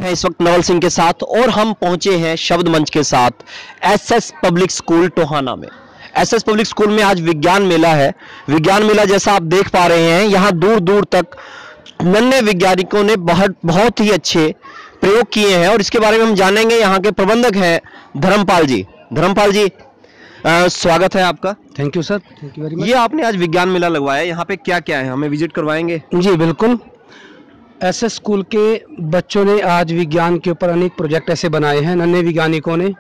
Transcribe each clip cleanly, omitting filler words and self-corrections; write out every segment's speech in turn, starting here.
हैं इस वक्त नवल सिंह के साथ और हम पहुंचे हैं शब्द मंच के साथ एसएस पब्लिक स्कूल टोहाना में। एसएस पब्लिक स्कूल में आज विज्ञान मेला है। विज्ञान मेला जैसा आप देख पा रहे हैं, यहाँ दूर दूर तक नन्हे वैज्ञानिकों ने बहुत ही अच्छे प्रयोग किए हैं और इसके बारे में हम जानेंगे। यहाँ के प्रबंधक हैं धर्मपाल जी। धर्मपाल जी, स्वागत है आपका। Thank you sir, thank you very much. ये आपने आज विज्ञान मेला लगवाया, यहाँ पे क्या क्या है, हमें विजिट करवाएंगे? जी बिल्कुल। एसएस स्कूल के बच्चों ने आज विज्ञान के ऊपर अनेक प्रोजेक्ट ऐसे बनाए हैं, नन्हे वैज्ञानिकों ने,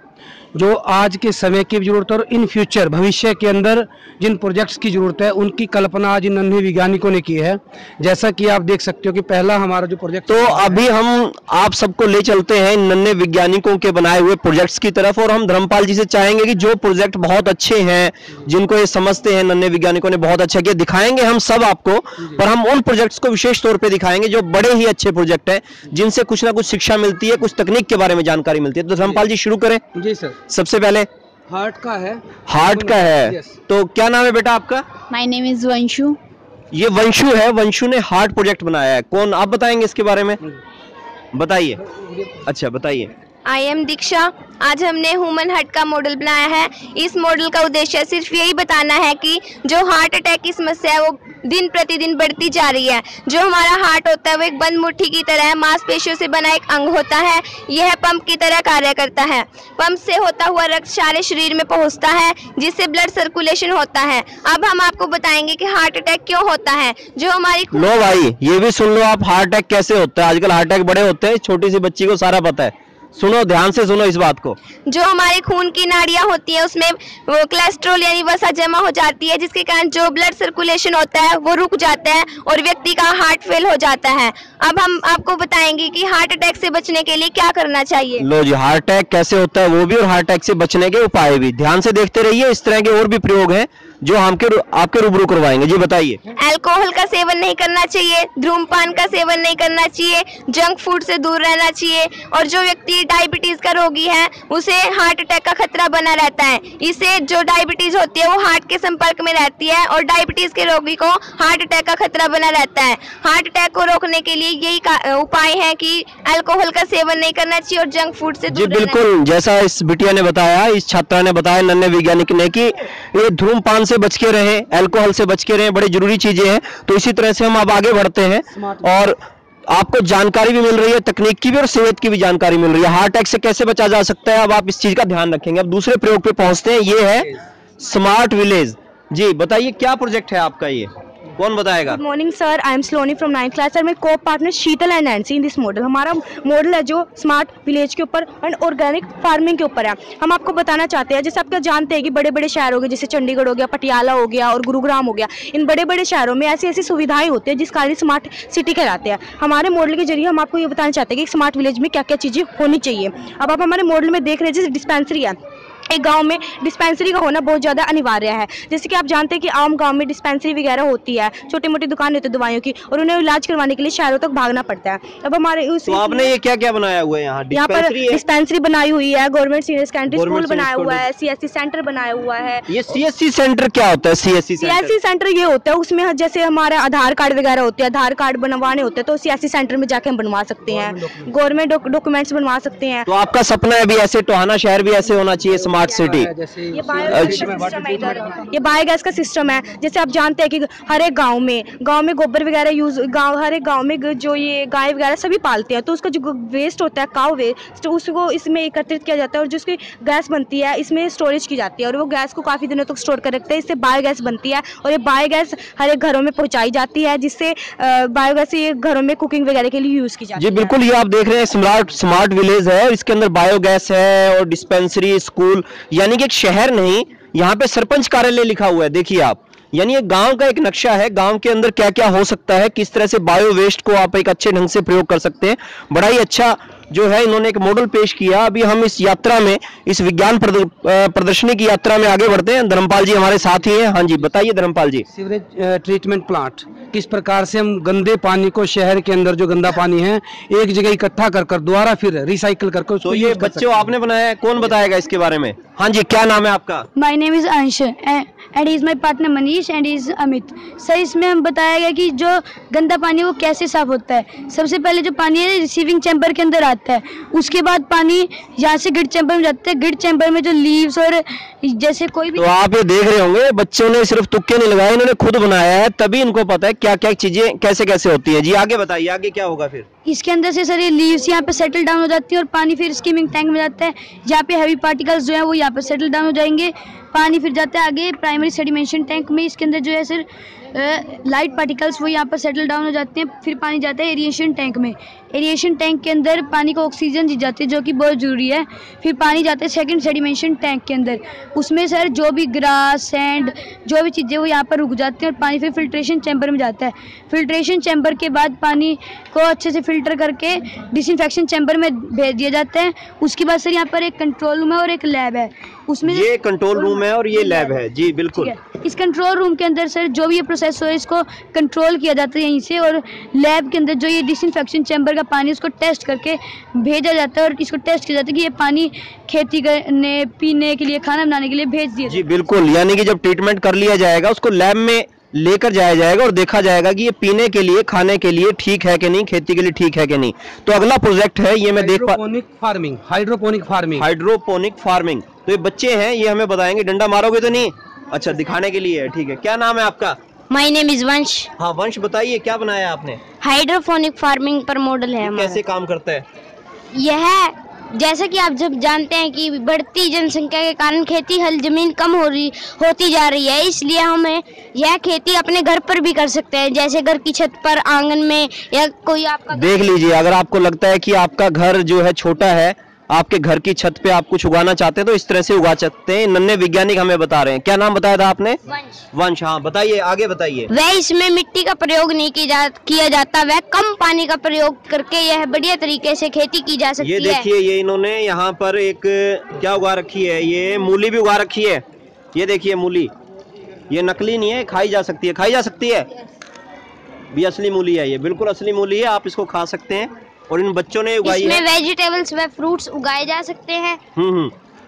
जो आज के समय की जरूरत और इन फ्यूचर भविष्य के अंदर जिन प्रोजेक्ट्स की जरूरत है उनकी कल्पना आज इन नन्हे वैज्ञानिकों ने की है। जैसा कि आप देख सकते हो कि पहला हमारा जो प्रोजेक्ट, तो अभी हम आप सबको ले चलते हैं नन्हे वैज्ञानिकों के बनाए हुए प्रोजेक्ट्स की तरफ और हम धर्मपाल जी से चाहेंगे कि जो प्रोजेक्ट बहुत अच्छे हैं, जिनको ये समझते हैं नन्हे वैज्ञानिकों ने बहुत अच्छा किया, दिखाएंगे हम सब आपको, पर हम उन प्रोजेक्ट्स को विशेष तौर पर दिखाएंगे जो बड़े ही अच्छे प्रोजेक्ट हैं, जिनसे कुछ ना कुछ शिक्षा मिलती है, कुछ तकनीक के बारे में जानकारी मिलती है। तो धर्मपाल जी शुरू करें। जी सर। सबसे पहले हार्ट का है। हार्ट का है, तो क्या नाम है बेटा आपका? My name is Vanshu. ये वंशु है, वंशु ने हार्ट प्रोजेक्ट बनाया है। कौन, आप बताएंगे इसके बारे में? बताइए। अच्छा बताइए। आई एम दीक्षा। आज हमने ह्यूमन हार्ट का मॉडल बनाया है। इस मॉडल का उद्देश्य सिर्फ यही बताना है कि जो हार्ट अटैक की समस्या है वो दिन प्रतिदिन बढ़ती जा रही है। जो हमारा हार्ट होता है वो एक बंद मुट्ठी की तरह है, मांसपेशियों से बना एक अंग होता है। यह पंप की तरह कार्य करता है। पंप से होता हुआ रक्त सारे शरीर में पहुंचता है, जिससे ब्लड सर्कुलेशन होता है। अब हम आपको बताएंगे कि हार्ट अटैक क्यों होता है। जो हमारी, लो भाई ये भी सुन लो आप, हार्ट अटैक कैसे होता है। आजकल हार्ट अटैक बड़े होते हैं, छोटी सी बच्ची को सारा पता है। सुनो, ध्यान से सुनो इस बात को। जो हमारे खून की नाड़ियां होती हैं उसमें वो कोलेस्ट्रॉल यानी वसा जमा हो जाती है, जिसके कारण जो ब्लड सर्कुलेशन होता है वो रुक जाता है और व्यक्ति का हार्ट फेल हो जाता है। अब हम आपको बताएंगे कि हार्ट अटैक से बचने के लिए क्या करना चाहिए। लो जी, हार्ट अटैक कैसे होता है वो भी और हार्ट अटैक से बचने के उपाय भी ध्यान से देखते रहिए। इस तरह के और भी प्रयोग हैं जो आपके रूबरू करवाएंगे। जी बताइए। अल्कोहल का सेवन नहीं करना चाहिए, धूम्रपान का सेवन नहीं करना चाहिए, जंक फूड से दूर रहना चाहिए, और जो व्यक्ति डायबिटीज का रोगी है उसे हार्ट अटैक का खतरा बना रहता है। इससे जो डायबिटीज होती है वो हार्ट के संपर्क में रहती है और डायबिटीज के रोगी को हार्ट अटैक का खतरा बना रहता है। हार्ट अटैक को रोकने के लिए यही उपाय है कि अल्कोहल का सेवन नहीं करना चाहिए और जंक फूड से दूर रहना चाहिए। बिल्कुल, जैसा इस बिटिया ने बताया, इस छात्रा ने बताया, नन्हे वैज्ञानिक ने, कि ये धूम्रपान से बच के रहें, अल्कोहल से बच के रहें, बड़ी जरूरी चीजें हैं। तो इसी तरह से हम अब आगे बढ़ते हैं और आपको जानकारी भी मिल रही है, तकनीक की भी और सेहत की भी जानकारी मिल रही है। हार्ट अटैक से कैसे बचा जा सकता है, अब आप इस चीज का ध्यान रखेंगे। अब दूसरे प्रयोग पे पहुंचते हैं, ये है स्मार्ट विलेज। जी बताइए, क्या प्रोजेक्ट है आपका, ये कौन बताएगा? Good morning sir, I am Saloni from 9th class sir. मेरे को partner Sheetal and Nancy in this model. हमारा मॉडल है जो स्मार्ट विलेज के ऊपर एंड ऑर्गेनिक फार्मिंग के ऊपर है। हम आपको बताना चाहते हैं, जैसे आप जानते हैं कि बड़े बड़े शहर हो गए, जैसे चंडीगढ़ हो गया, पटियाला हो गया और गुरुग्राम हो गया, इन बड़े बड़े शहरों में ऐसी ऐसी सुविधाएं होती है जिस कारण स्मार्ट सिटी कहलाते हैं। हमारे मॉडल के जरिए हम आपको ये बताना चाहते हैं कि स्मार्ट विलेज में क्या क्या चीज़ें होनी चाहिए। अब आप हमारे मॉडल में देख रहे हैं, जैसे डिस्पेंसरी है। एक गांव में डिस्पेंसरी का होना बहुत ज़्यादा अनिवार्य है। जैसे कि आप जानते हैं कि आम गांव में डिस्पेंसरी वगैरह होती है, छोटी मोटी दुकान होती है दवाइयों की, और उन्हें इलाज करवाने के लिए शहरों तक भागना पड़ता है। अब हमारे तो आपने ये क्या क्या बनाया हुआ है यहाँ पर डिस्पेंसरी बनाई हुई है, गवर्नमेंट सीनियर सेकेंडरी स्कूल बनाया हुआ है, CSC सेंटर बनाया हुआ है। ये CSC सेंटर क्या होता है? CSC सेंटर ये होता है, उसमें जैसे हमारे आधार कार्ड वगैरह होते हैं, आधार कार्ड बनवाने होते हैं तो CSC सेंटर में जाके हम बनवा सकते हैं, गवर्नमेंट डॉक्यूमेंट्स बनवा सकते हैं। तो आपका सपना है भी ऐसे टोहाना शहर भी ऐसे होना चाहिए, स्मार्ट सिटी। ये बायोगैस का सिस्टम है। जैसे आप जानते हैं कि हर एक गांव में गोबर वगैरह यूज, हर एक गांव में जो ये गाय वगैरह सभी पालते हैं, तो उसका जो वेस्ट होता है, काव वेस्ट, तो उसको इसमें एकत्रित किया जाता है और जो उसकी गैस बनती है इसमें स्टोरेज की जाती है और वो गैस को काफ़ी दिनों तक स्टोर कर रखते हैं। इससे बायोगैस बनती है और ये बायोगैस हर एक घरों में पहुँचाई जाती है, जिससे बायोगैस ये घरों में कुकिंग वगैरह के लिए यूज़ की जाती है। जी बिल्कुल, ये आप देख रहे हैं स्मार्ट विलेज है, इसके अंदर बायोगैस है और डिस्पेंसरी, स्कूल, यानी कि शहर नहीं, यहाँ पे सरपंच कार्यालय लिखा हुआ है। देखिए आप, यानी ये गांव का एक नक्शा है, गांव के अंदर क्या क्या हो सकता है, किस तरह से बायो वेस्ट को आप एक अच्छे ढंग से प्रयोग कर सकते हैं। बड़ा ही अच्छा जो है इन्होंने एक मॉडल पेश किया। अभी हम इस यात्रा में, इस विज्ञान प्रदर्शनी की यात्रा में आगे बढ़ते हैं। धर्मपाल जी हमारे साथ ही हैं। हाँ जी बताइए धर्मपाल जी। सीवरेज ट्रीटमेंट प्लांट, किस प्रकार से हम गंदे पानी को, शहर के अंदर जो गंदा पानी है, एक जगह इकट्ठा कर दोबारा फिर रिसाइकिल करके। तो ये बच्चों आपने बनाया है, कौन बताएगा इसके बारे में? हाँ जी, क्या नाम है आपका? माय नेम इज अंश and is my partner Manish and is Amit. Sir इसमें हम बताया गया कि जो गंदा पानी वो कैसे साफ होता है। सबसे पहले जो पानी है रिसीविंग चैम्बर के अंदर आता जाता है। उसके बाद पानी यहाँ से ग्रिड चैम्बर में जाता है। ग्रिड चैम्बर में जो लीव्स और जैसे कोई भी, तो आप ये देख रहे होंगे बच्चों ने सिर्फ तुक्के नहीं लगाए, इन्होंने खुद बनाया है, तभी इनको पता है क्या क्या चीजें कैसे कैसे होती है। जी आगे बताइए, आगे क्या होगा फिर? इसके अंदर से सर ये लीव्स यहाँ पे सेटल डाउन हो जाती है और पानी फिर स्कीमिंग टैंक में जाता है। यहाँ पे हैवी पार्टिकल्स जो है वो यहाँ पे सेटल डाउन हो जाएंगे। पानी फिर जाता है आगे प्राइमरी सेडिमेंशन टैंक में। इसके अंदर जो है सर लाइट पार्टिकल्स वो यहाँ पर सेटल डाउन हो जाते हैं। फिर पानी जाता है एरिएशन टैंक में। एरिएशन टैंक के अंदर पानी को ऑक्सीजन दी जाती है जो कि बहुत ज़रूरी है। फिर पानी जाता है सेकंड सेडिमेंशन टैंक के अंदर। उसमें सर जो भी ग्रास सैंड जो भी चीज़ें वो यहाँ पर रुक जाती हैं और पानी फिर फिल्ट्रेशन चैम्बर में जाता है। फिल्ट्रेशन चैम्बर के बाद पानी को अच्छे से फिल्टर करके डिसइंफेक्शन चैम्बर में भेज दिया जाता है। उसके बाद सर यहाँ पर एक कंट्रोल रूम है और एक लैब है। उसमें ये कंट्रोल रूम है और ये लैब है। जी बिल्कुल। इस कंट्रोल रूम के अंदर सर जो भी ये प्रोसेस हो इसको कंट्रोल किया जाता है यहीं से, और लैब के अंदर जो ये डिसइंफेक्शन चैम्बर का पानी उसको टेस्ट करके भेजा जाता है और इसको टेस्ट किया जाता है कि ये पानी खेती करने, पीने के लिए, खाना बनाने के लिए भेज दिया। जी बिल्कुल, यानी कि जब ट्रीटमेंट कर लिया जाएगा उसको लैब में लेकर जाया जाएगा और देखा जाएगा कि ये पीने के लिए, खाने के लिए ठीक है कि नहीं, खेती के लिए ठीक है कि नहीं। तो अगला प्रोजेक्ट है ये मैं देख पा, हाइड्रोपोनिक फार्मिंग। तो ये बच्चे हैं, ये हमें बताएंगे। डंडा मारोगे तो नहीं? अच्छा, दिखाने के लिए है, ठीक है। क्या नाम है आपका? माय नेम इज वंश। हाँ वंश, बताइए क्या बनाया आपने? हाइड्रोफोनिक फार्मिंग पर मॉडल है हमारा। कैसे काम करता है? यह जैसा कि आप जब जानते हैं कि बढ़ती जनसंख्या के कारण खेती हल जमीन कम होती जा रही है, इसलिए हमें यह खेती अपने घर पर भी कर सकते हैं, जैसे घर की छत पर, आंगन में, या कोई आपका। देख लीजिए, अगर आपको लगता है कि आपका घर जो है छोटा है, आपके घर की छत पे आप कुछ उगाना चाहते हैं तो इस तरह से उगा सकते हैं। नन्हे वैज्ञानिक हमें बता रहे हैं। क्या नाम बताया था आपने? वंश। हाँ बताइए, आगे बताइए। वह इसमें मिट्टी का प्रयोग नहीं किया जाता, वह कम पानी का प्रयोग करके यह बढ़िया तरीके से खेती की जा सकती है। ये देखिए, ये इन्होंने यहाँ पर एक क्या उगा रखी है, ये मूली भी उगा रखी है। ये देखिए मूली, ये नकली नहीं है, खाई जा सकती है। खाई जा सकती है भी, असली मूली है ये, बिल्कुल असली मूली है। आप इसको खा सकते हैं और इन बच्चों ने उगाई है। इसमें वेजिटेबल्स व फ्रूट्स उगाए जा सकते हैं।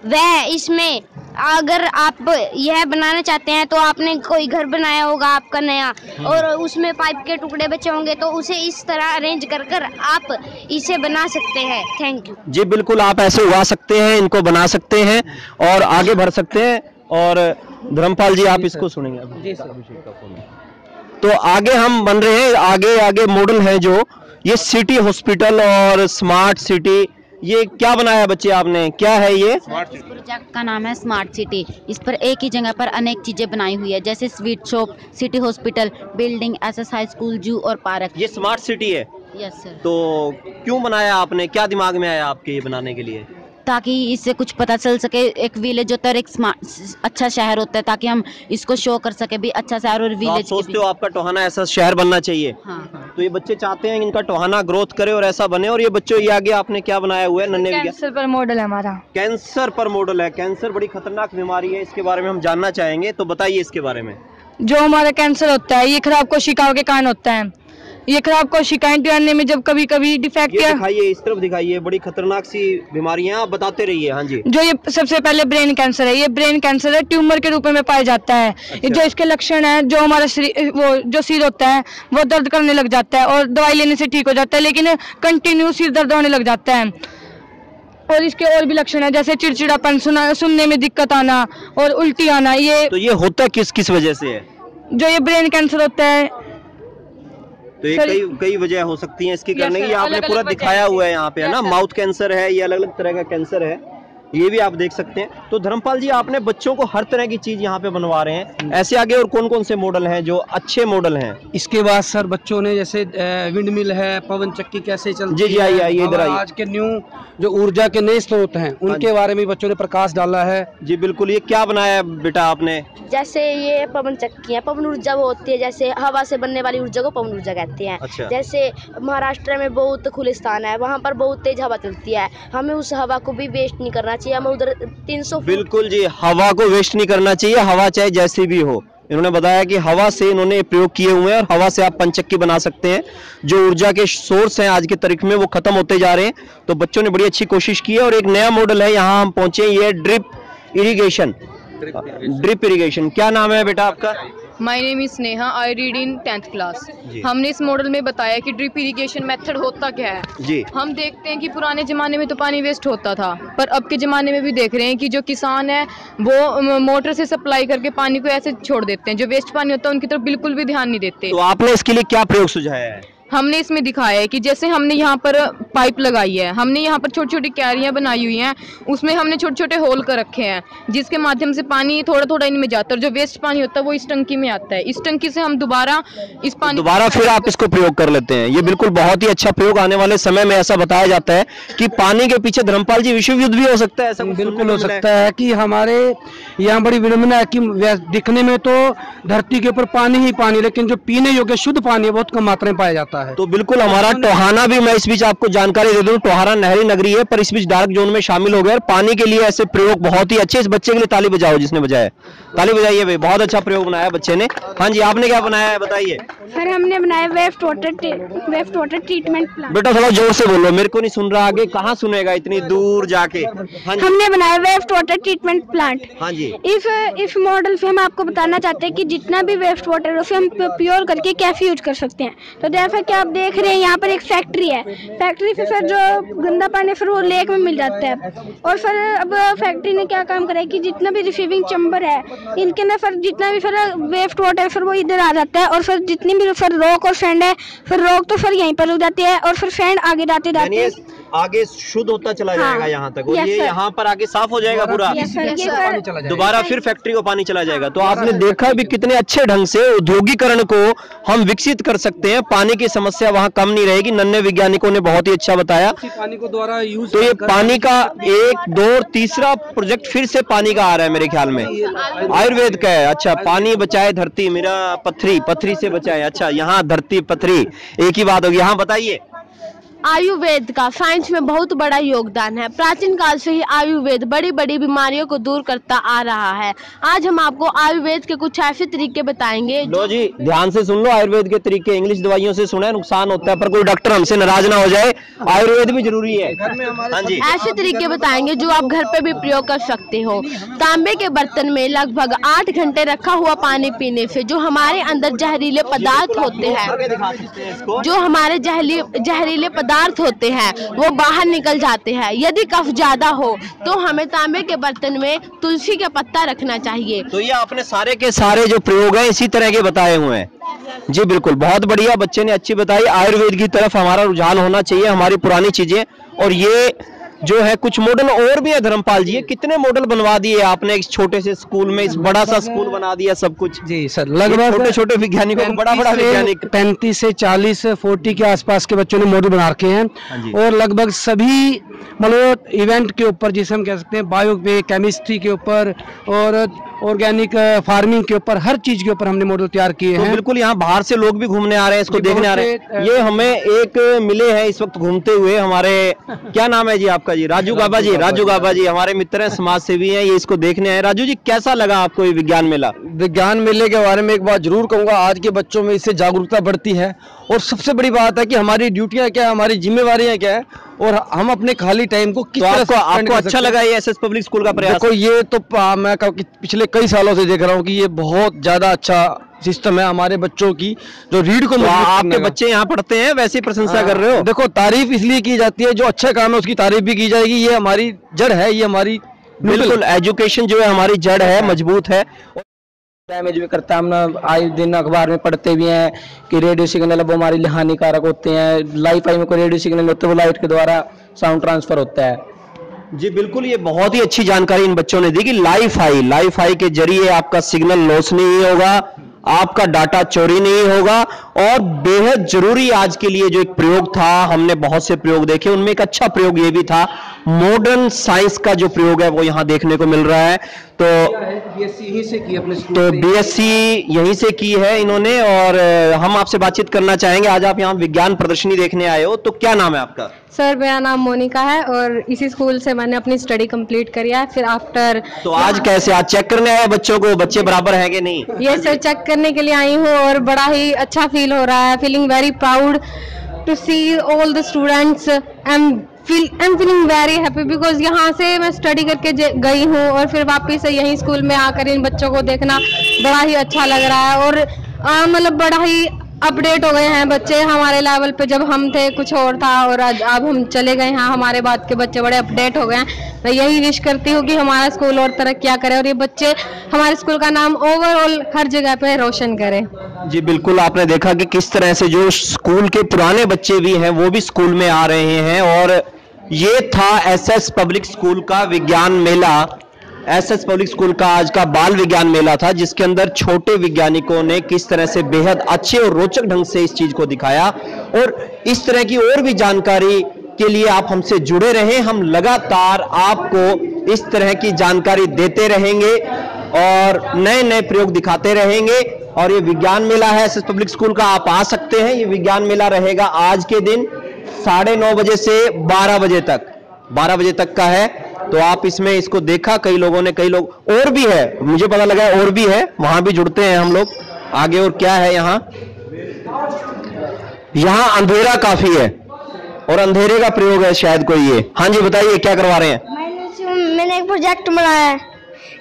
वह इसमें अगर आप यह बनाना चाहते हैं तो आपने कोई घर बनाया होगा आपका नया, और उसमें पाइप के टुकड़े बचे होंगे तो उसे इस तरह अरेंज कर आप इसे बना सकते हैं। Thank you. जी बिल्कुल, आप ऐसे उगा सकते हैं, इनको बना सकते हैं और आगे बढ़ सकते हैं। और धर्मपाल जी आप इसको सुनेंगे। जी तो आगे हम बन रहे हैं, आगे मॉडल है जो ये सिटी हॉस्पिटल और स्मार्ट सिटी। ये क्या बनाया बच्चे आपने, क्या है ये? इस प्रोजेक्ट का नाम है स्मार्ट सिटी। इस पर एक ही जगह पर अनेक चीजें बनाई हुई है, जैसे sweet shop, city hospital, building, exercise school, जू और पार्क। ये स्मार्ट सिटी है? Yes sir. तो क्यों बनाया आपने, क्या दिमाग में आया आपके ये बनाने के लिए? ताकि इससे कुछ पता चल सके, एक विलेज होता है, एक अच्छा शहर होता है, ताकि हम इसको शो कर सके भी अच्छा शहर और विलेज। तो सोचते हो आपका टोहाना ऐसा शहर बनना चाहिए? हाँ। तो ये बच्चे चाहते हैं इनका टोहाना ग्रोथ करे और ऐसा बने। और ये बच्चों, ये आगे आपने क्या बनाया हुआ है? नन्हे कैंसर पर मॉडल है हमारा। कैंसर पर मॉडल है। कैंसर बड़ी खतरनाक बीमारी है, इसके बारे में हम जानना चाहेंगे, तो बताइए इसके बारे में। जो हमारा कैंसर होता है ये खराब कोशिकाओं के कारण होता है। ये खराब कोशिकाएं जानने में जब कभी कभी डिफेक्ट ये दिखाइए, इस तरफ दिखाइए, बड़ी खतरनाक सी बीमारियां, आप बताते रहिए। हाँ जी। जो ये सबसे पहले ब्रेन कैंसर है, ये ब्रेन कैंसर है, ट्यूमर के रूप में पाया जाता है। अच्छा। जो इसके लक्षण है, जो हमारा सिर होता है वो दर्द करने लग जाता है और दवाई लेने से ठीक हो जाता है, लेकिन कंटिन्यू सिर दर्द होने लग जाता है। और इसके और भी लक्षण है, जैसे चिड़चिड़ापन, सुनने में दिक्कत आना और उल्टी आना। ये तो ये होता किस वजह से है? जो ये ब्रेन कैंसर होता है तो ये कई वजह हो सकती हैं इसकी करने की। आपने पूरा दिखाया हुआ है यहाँ पे, है ना। माउथ कैंसर है, ये अलग अलग तरह का कैंसर है, ये भी आप देख सकते हैं। तो धर्मपाल जी, आपने बच्चों को हर तरह की चीज यहाँ पे बनवा रहे हैं। ऐसे आगे और कौन कौन से मॉडल हैं जो अच्छे मॉडल हैं? इसके बाद सर बच्चों ने जैसे विंड मिल है, पवन चक्की कैसे चलती है। जी आइए इधर आइए। आज के न्यू जो ऊर्जा के नए स्रोत हैं उनके बारे में बच्चों ने प्रकाश डाला है। जी बिल्कुल। ये क्या बनाया बेटा आपने? जैसे ये पवन चक्की है, पवन ऊर्जा वो होती है, जैसे हवा से बनने वाली ऊर्जा को पवन ऊर्जा कहते हैं। अच्छा। जैसे महाराष्ट्र में बहुत खुले स्थान है, वहाँ पर बहुत तेज हवा चलती है, हमें उस हवा को भी वेस्ट नहीं करना चाहिए। हमें उधर 300 बिल्कुल जी, हवा को वेस्ट नहीं करना चाहिए, हवा चाहे जैसी भी हो। इन्होंने बताया कि हवा से इन्होंने प्रयोग किए हुए हैं और हवा से आप पंचक्की बना सकते हैं। जो ऊर्जा के सोर्स हैं आज के तारीख में वो खत्म होते जा रहे हैं, तो बच्चों ने बड़ी अच्छी कोशिश की है। और एक नया मॉडल है, यहाँ हम पहुंचे, ये ड्रिप इरिगेशन। क्या नाम है बेटा आपका? My name is Sneha, I read in 10th class. हमने इस मॉडल में बताया कि ड्रिप इरिगेशन मेथड होता क्या है जी। हम देखते हैं कि पुराने ज़माने में तो पानी वेस्ट होता था, पर अब के ज़माने में भी देख रहे हैं कि जो किसान है वो मोटर से सप्लाई करके पानी को ऐसे छोड़ देते हैं, जो वेस्ट पानी होता है उनकी तरफ बिल्कुल भी ध्यान नहीं देते। तो आपने इसके लिए क्या प्रयोग सुझाया है? हमने इसमें दिखाया है कि जैसे हमने यहाँ पर पाइप लगाई है, हमने यहाँ पर छोटी छोटी क्यारियाँ बनाई हुई हैं, उसमें हमने छोटे छोटे होल कर रखे हैं जिसके माध्यम से पानी थोड़ा थोड़ा इनमें जाता है और जो वेस्ट पानी होता है वो इस टंकी में आता है। इस टंकी से हम दोबारा इस पानी दोबारा फिर आप इसको प्रयोग कर लेते हैं। ये बिल्कुल बहुत ही अच्छा प्रयोग। आने वाले समय में ऐसा बताया जाता है कि पानी के पीछे धर्मपाल जी विश्व युद्ध भी हो सकता है। ऐसा बिल्कुल हो सकता है कि हमारे यहाँ बड़ी विडंबना है कि दिखने में तो धरती के ऊपर पानी ही पानी, लेकिन जो पीने योग्य शुद्ध पानी है बहुत कम मात्रा में पाया जाता है। तो बिल्कुल हमारा टोहाना भी, मैं इस बीच आपको जानकारी दे दूं, टोहाना नहरी नगरी है पर इस बीच डार्क जोन में शामिल हो गया। और पानी के लिए ऐसे प्रयोग बहुत ही अच्छे। इस बच्चे के लिए ताली बजाओ जिसने बजाया, ताली बजाइए भाई, बहुत अच्छा प्रयोग बनाया बच्चे ने। हाँ जी, आपने क्या बनाया है बताइए? सर हमने बनाया वेस्ट वाटर ट्रीटमेंट प्लांट। बेटा थोड़ा जोर से बोलो, मेरे को नहीं सुन रहा, आगे कहाँ सुनेगा इतनी दूर जाके। हाँ जी, हमने बनाया वेस्ट वाटर ट्रीटमेंट प्लांट। हाँ जी, इस मॉडल से हम आपको बताना चाहते हैं कि जितना भी वेस्ट वाटर है उसे हम प्योर करके कैसे यूज कर सकते हैं। तो जैसा कि आप देख रहे हैं यहाँ पर एक फैक्ट्री है, फैक्ट्री से फिर जो गंदा पानी फिर वो लेक में मिल जाता है। और फिर अब फैक्ट्री ने क्या काम करा है कि जितना भी रिसीविंग चैम्बर है इनके अंदर फिर जितना भी फिर वेस्ट वाटर फिर वो इधर आ जाता है। और फिर जितनी भी फिर रॉक और सैंड है, फिर रॉक तो फिर यहीं पर रुक जाती है और फिर सैंड आगे जाते जाते आगे शुद्ध होता चला जाएगा यहाँ तक, और ये यहाँ पर आगे साफ हो जाएगा पूरा, दोबारा फिर फैक्ट्री को पानी चला जाएगा। तो आपने देखा भी कितने अच्छे ढंग से औद्योगिकरण को हम विकसित कर सकते हैं, पानी की समस्या वहाँ कम नहीं रहेगी। नन्हे वैज्ञानिकों ने बहुत ही अच्छा बताया। पानी को द्वारा यूज, तो ये पानी का 1, 2 और तीसरा प्रोजेक्ट फिर से पानी का आ रहा है मेरे ख्याल में, आयुर्वेद का है। अच्छा, पानी बचाए धरती मेरा पथरी से बचाए। अच्छा, यहाँ धरती पथरी एक ही बात होगी। यहाँ बताइए। आयुर्वेद का साइंस में बहुत बड़ा योगदान है। प्राचीन काल से ही आयुर्वेद बड़ी बड़ी बीमारियों को दूर करता आ रहा है। आज हम आपको आयुर्वेद के कुछ ऐसे तरीके बताएंगे। लो जी, ध्यान से सुन लो। आयुर्वेद के तरीके इंग्लिश दवाइयों से सुने नुकसान होता है, पर कोई डॉक्टर हमसे नाराज ना हो जाए, आयुर्वेद भी जरूरी है। हाँ जी, ऐसे तरीके बताएंगे जो आप घर पे भी प्रयोग कर सकते हो। तांबे के बर्तन में लगभग 8 घंटे रखा हुआ पानी पीने से जो हमारे अंदर जहरीले पदार्थ होते हैं, जो हमारे जहरीले पदार्थ होते हैं वो बाहर निकल जाते हैं। यदि कफ ज्यादा हो तो हमें तांबे के बर्तन में तुलसी का पत्ता रखना चाहिए। तो ये आपने सारे के सारे जो प्रयोग हैं इसी तरह के बताए हुए हैं जी। बिल्कुल, बहुत बढ़िया, बच्चे ने अच्छी बताई। आयुर्वेद की तरफ हमारा रुझान होना चाहिए, हमारी पुरानी चीजें। और ये जो है कुछ मॉडल और भी है धर्मपाल जी, कितने मॉडल बनवा दिए आपने इस छोटे से स्कूल में, इस बड़ा सा स्कूल बना दिया सब कुछ। जी सर, लगभग छोटे छोटे वैज्ञानिकों को बड़ा वैज्ञानिक 35 से 40 40 के आसपास के बच्चों ने मॉडल बना रखे हैं। और लगभग सभी मतलब इवेंट के ऊपर, जिसे हम कह सकते हैं बायो पे, केमिस्ट्री के ऊपर और ऑर्गेनिक फार्मिंग के ऊपर, हर चीज के ऊपर हमने मॉडल तैयार किए हैं। बिल्कुल, यहाँ बाहर से लोग भी घूमने आ रहे हैं, इसको देखने आ रहे हैं। ये हमें एक मिले हैं इस वक्त घूमते हुए, हमारे क्या नाम है जी आपका? जी राजू गाबा जी। राजू गाबा जी हमारे मित्र हैं, समाज सेवी हैं, ये इसको देखने आए। राजू जी, कैसा लगा आपको ये विज्ञान मेला? विज्ञान मेले के बारे में एक बात जरूर कहूंगा, आज के बच्चों में इससे जागरूकता बढ़ती है। और सबसे बड़ी बात है कि हमारी ड्यूटियां क्या है, हमारी जिम्मेवारियां क्या है, और हम अपने खाली टाइम को किस तरह से आपको अच्छा लगा ये एसएस पब्लिक स्कूल का प्रयास? देखो, ये तो मैं पिछले कई सालों से देख रहा हूँ कि ये बहुत ज्यादा अच्छा सिस्टम है हमारे बच्चों की जो रीड को। आपके बच्चे यहाँ पढ़ते हैं, वैसे ही प्रशंसा कर रहे हो? देखो, तारीफ इसलिए की जाती है, जो अच्छा काम है उसकी तारीफ भी की जाएगी। ये हमारी जड़ है, ये हमारी बिल्कुल एजुकेशन जो है हमारी जड़ है, मजबूत है। डैमेज भी करता है। हम आए दिन अखबार में पढ़ते भी हैं कि रेडियो सिग्नल वो हमारे लिए हानिकारक होते हैं। लाइफ आई में कोई रेडियो सिग्नल होते हैं वो लाइट के द्वारा साउंड ट्रांसफर होता है। जी बिल्कुल, ये बहुत ही अच्छी जानकारी इन बच्चों ने दी कि लाइफ आई के जरिए आपका सिग्नल लॉस नहीं होगा, आपका डाटा चोरी नहीं होगा। और बेहद जरूरी आज के लिए जो एक प्रयोग था, हमने बहुत से प्रयोग देखे, उनमें एक अच्छा प्रयोग ये भी था, मॉडर्न साइंस का जो प्रयोग है वो यहाँ देखने को मिल रहा है। तो बीएससी यहीं से की है इन्होंने। और हम आपसे बातचीत करना चाहेंगे। आज आप यहाँ विज्ञान प्रदर्शनी देखने आए हो, तो क्या नाम है आपका? सर मेरा नाम मोनिका है और इसी स्कूल से मैंने अपनी स्टडी कंप्लीट करी है। फिर आफ्टर तो आज कैसे, आज चेक करने आए बच्चों को, बच्चे बराबर है कि नहीं? ये सर चेक करने के लिए आई हूँ और बड़ा ही अच्छा फील हो रहा है। Feeling very proud to see all the students. I am I am feeling very happy because यहाँ से मैं स्टडी करके गई हूँ और फिर वापस से यही स्कूल में आकर इन बच्चों को देखना बड़ा ही अच्छा लग रहा है। और मतलब बड़ा ही अपडेट हो गए हैं बच्चे। हमारे लेवल पे जब हम थे कुछ और था और अब हम चले गए हैं, हमारे बाद के बच्चे बड़े अपडेट हो गए हैं। मैं यही विश करती हूँ कि हमारा स्कूल और तरक्कियाँ करे और ये बच्चे हमारे स्कूल का नाम ओवरऑल हर जगह पे रोशन करें। जी बिल्कुल, आपने देखा कि किस तरह से जो स्कूल के पुराने बच्चे भी हैं वो भी स्कूल में आ रहे हैं। और ये था एसएस पब्लिक स्कूल का विज्ञान मेला। एसएस पब्लिक स्कूल का आज का बाल विज्ञान मेला था, जिसके अंदर छोटे वैज्ञानिकों ने किस तरह से बेहद अच्छे और रोचक ढंग से इस चीज को दिखाया। और इस तरह की और भी जानकारी के लिए आप हमसे जुड़े रहें, हम लगातार आपको इस तरह की जानकारी देते रहेंगे और नए नए प्रयोग दिखाते रहेंगे। और ये विज्ञान मेला है एसएस पब्लिक स्कूल का, आप आ सकते हैं। ये विज्ञान मेला रहेगा आज के दिन 9:30 बजे से 12 बजे तक, 12 बजे तक का है। तो आप इसमें इसको देखा, कई लोगों ने, कई लोग और भी है, मुझे पता लगा और भी है, वहां भी जुड़ते हैं हम लोग आगे। और क्या है यहाँ अंधेरा काफी है और अंधेरे का प्रयोग है शायद कोई ये। हाँ जी बताइए क्या करवा रहे हैं? मैंने एक प्रोजेक्ट बनाया है।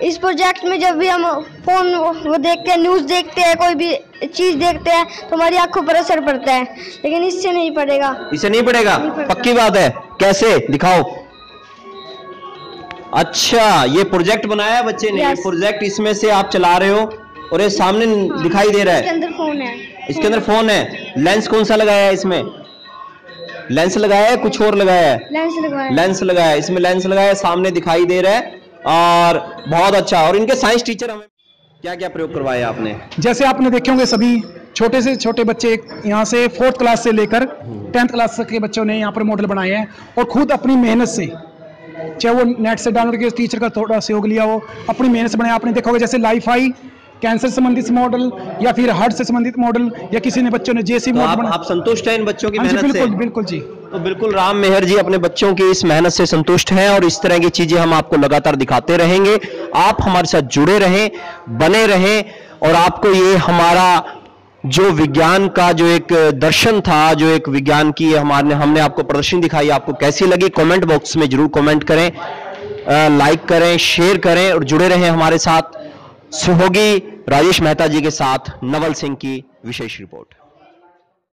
इस प्रोजेक्ट में जब भी हम फोन वो देखते हैं, न्यूज़ देखते हैं, कोई भी चीज़ देखते हैं तो हमारी आंखों पर असर पड़ता है, लेकिन इससे नहीं पड़ेगा। इससे नहीं पड़ेगा? पक्की बात है? कैसे दिखाओ। अच्छा, ये प्रोजेक्ट बनाया है बच्चे ने। yes. प्रोजेक्ट इसमें से आप चला रहे हो और ये सामने दिखाई दे रहा है। इसके अंदर फोन है। इसके अंदर फोन है। लेंस कौन सा लगाया है इसमें? लेंस लगाया है, कुछ और लगाया है? लेंस लगाया है। इसमें लेंस लगाया है, सामने दिखाई दे रहा है। और बहुत अच्छा। और इनके साइंस टीचर हमें क्या क्या प्रयोग करवाया आपने? जैसे आपने देखे होंगे सभी छोटे से छोटे बच्चे यहाँ से 4th क्लास से लेकर 10th क्लास तक के बच्चों ने यहाँ पर मॉडल बनाए हैं और खुद अपनी मेहनत से, चाहे वो नेट से डाउनलोड किया, टीचर का थोड़ा सहयोग लिया, वो अपनी मेहनत से बनाया। आपने देखा होगा जैसे लाइफाई, कैंसर संबंधित मॉडल या फिर हार्ट से संबंधित मॉडल, या किसी ने बच्चों ने जैसी मॉडल बनाया। आप संतुष्ट हैं इन बच्चों की मेहनत से? बिल्कुल बिल्कुल जी। तो बिल्कुल राम मेहर जी अपने बच्चों की इस मेहनत से संतुष्ट हैं और इस तरह की चीजें हम आपको लगातार दिखाते रहेंगे। आप हमारे साथ जुड़े रहें, बने रहें। और आपको ये हमारा जो विज्ञान का जो एक दर्शन था, जो एक विज्ञान की हमने आपको प्रदर्शनी दिखाई, आपको कैसी लगी? कमेंट बॉक्स में जरूर कमेंट करें, लाइक करें, शेयर करें और जुड़े रहें हमारे साथ। सहयोगी राजेश मेहता जी के साथ नवल सिंह की विशेष रिपोर्ट।